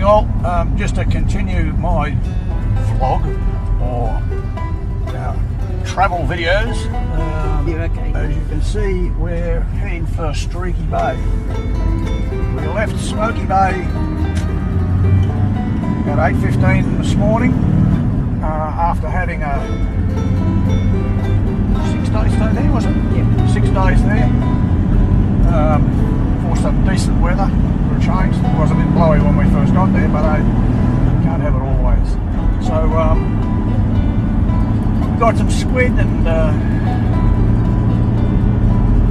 morning all, just to continue my vlog or travel videos. Okay. As you can see, we're heading for Smoky Bay. We left Smoky Bay at 8:15 this morning after having a 6 day stay there, was it? Yeah. 6 days there for some decent weather for a change. It was a bit blowy when we first got there, but you can't have it always. So got some squid and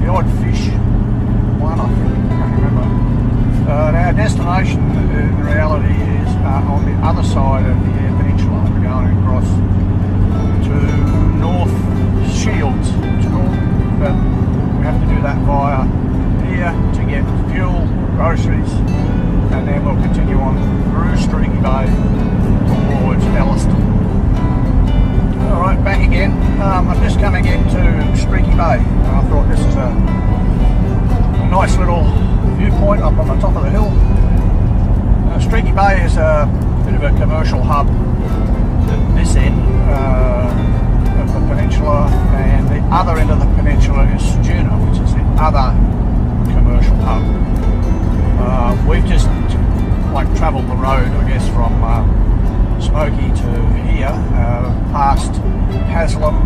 the odd fish, one I think, I can't remember. Our destination in reality is on the other side of the Eyre Peninsula. We're going across to North Shields, it's called, but we have to do that via here to get fuel, groceries, and then we'll continue on through Smoky Bay towards Elliston. Alright, back again. I'm just coming into Smoky Bay. I thought this is a nice little viewpoint up on the top of the hill. Smoky Bay is a bit of a commercial hub at this end of the peninsula, and the other end of the peninsula is Sejuna, which is the other commercial hub. We've just travelled the road, I guess, from Smoky to here, past Haslam,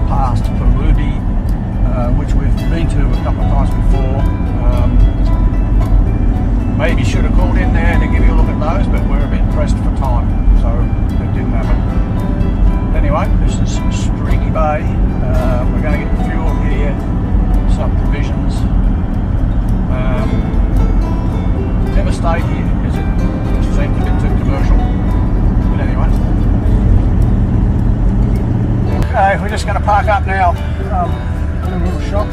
past Perudi, which we've been to a couple of times before. Maybe should have called in there to give you a look at those, but we're a bit pressed for time, so it didn't happen. Anyway, this is Smoky Bay. We're going to get fuel here, some provisions. Never stayed here because it seemed a bit too commercial. But anyway. Okay, we're just going to park up now. A little shop.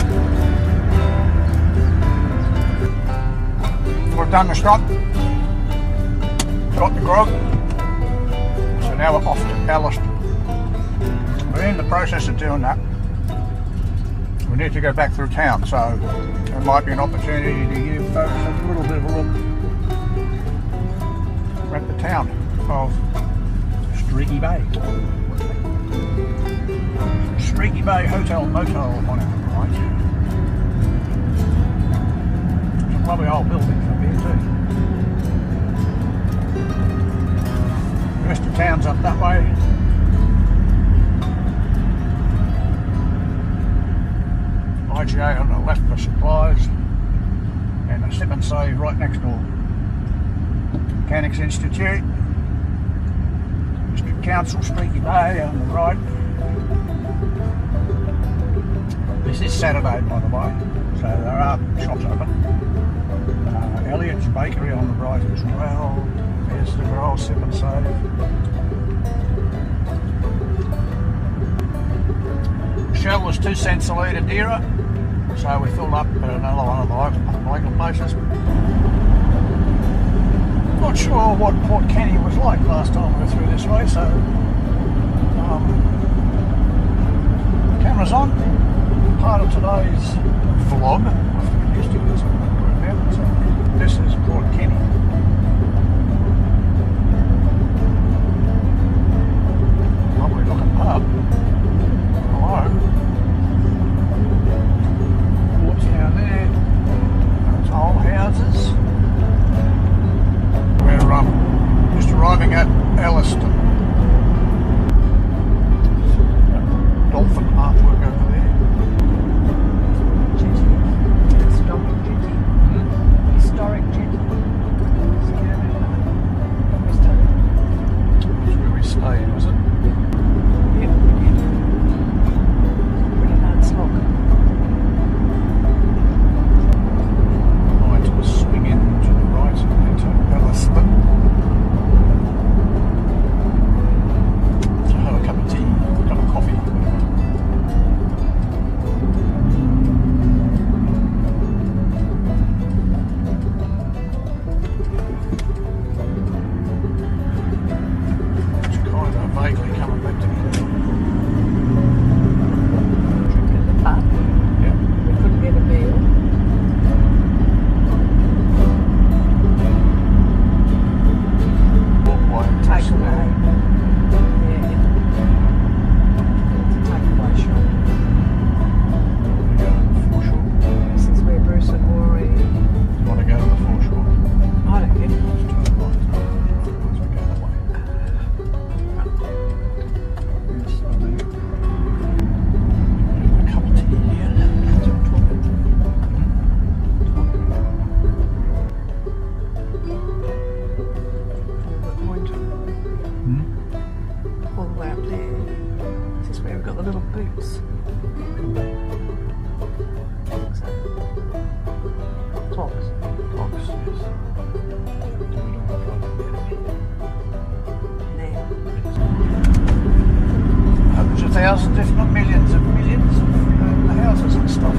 We've done the shop. Got the grog. So now we're off to Elliston. We're in the process of doing that. We need to go back through town, so there might be an opportunity to give folks a little bit of a look at the town of Smoky Bay. Smoky Bay Hotel Motel on it, right? Some lovely old buildings up here too. The rest of town's up that way. IGA on the left for supplies, and a sip and save right next door. Mechanics Institute, District Council, Smoky Bay on the right. This is Saturday, by the way, so there are shops open. Elliott's Bakery on the right as well. There's the good old sip and save. Shell was 2 cents a litre dearer, so we filled up at another one of the local places. Not sure what Port Kenny was like last time we were through this way, so camera's on. Part of today's vlog. I have to get used to this right now. So this is Port Kenny. Lovely looking pub. Hello. What's down there? Those old houses. We're just arriving at Elliston. Dolphin artwork over there. Historic jetty. That's where we stayed, was it? Yep, we did. Pretty hard slog. Right, we'll swing in to the right into Elliston. boots. Tops. Box, yes. Now. Hundreds of thousands, if not millions of houses and stuff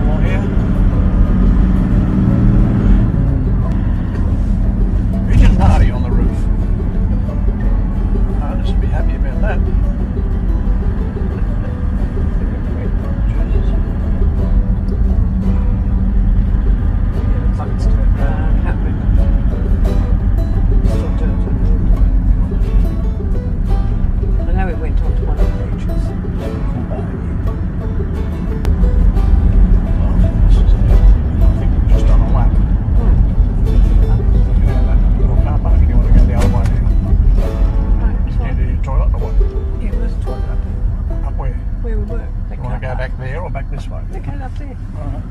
along here. Pigeon party on the roof. I should be happy about that. Thanks to happening. Still doing it. I know it went on to one of the pictures. I think we've just done a lap. Looking at that little car park, you want to go the other way now. Right, so Into your toilet or what? yeah, there's a toilet up there. Up where? Where we were. They You want to go back there or back this way? They came up there. Alright.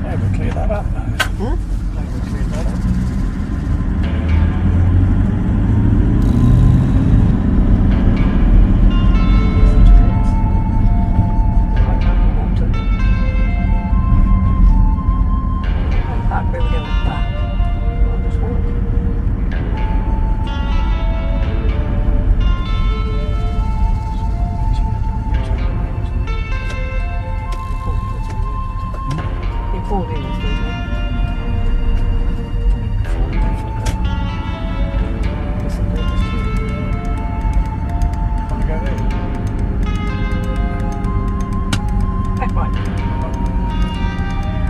Yeah, we clear that up. Hmm? Maybe we clear that up. Want to go there?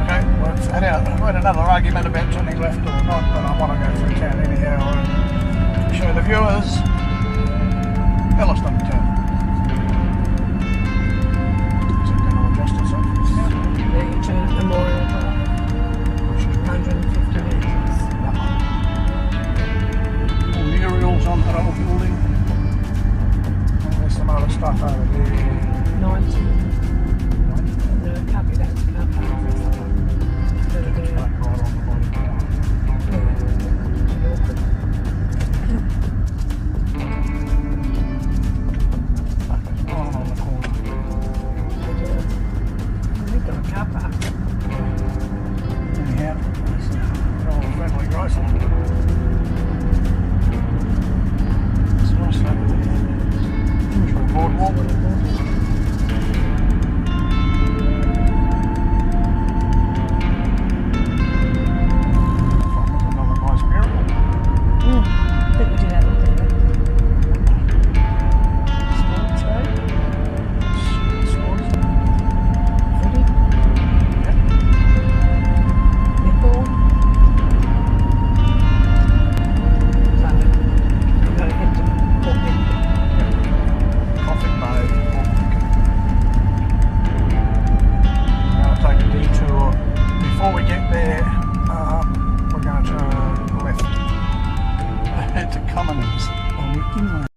Okay, well, let's head out. We had another argument about turning left or not, but I want to go through town anyhow and show the viewers Yellowstone town. Is it going to adjust itself? Memorial Park, Which is 150 metres. that one. All murals on that old building. And there's some other stuff over there. 90. No, it can't be that. It can't be that. Right on the body count. That goes right on the corner. We've got a car park. Anyhow, that's an old friendly grocer. It's nice over there. Through the boardwalk. Another nice mural. I think we did have a thing. Sports road. Swords. Footy. Netball. So, we're going to head to Port Lincoln. Coffin Bay. Now I'll take a detour. Before we get there, we're going to turn left. Head to Cummins on the inland.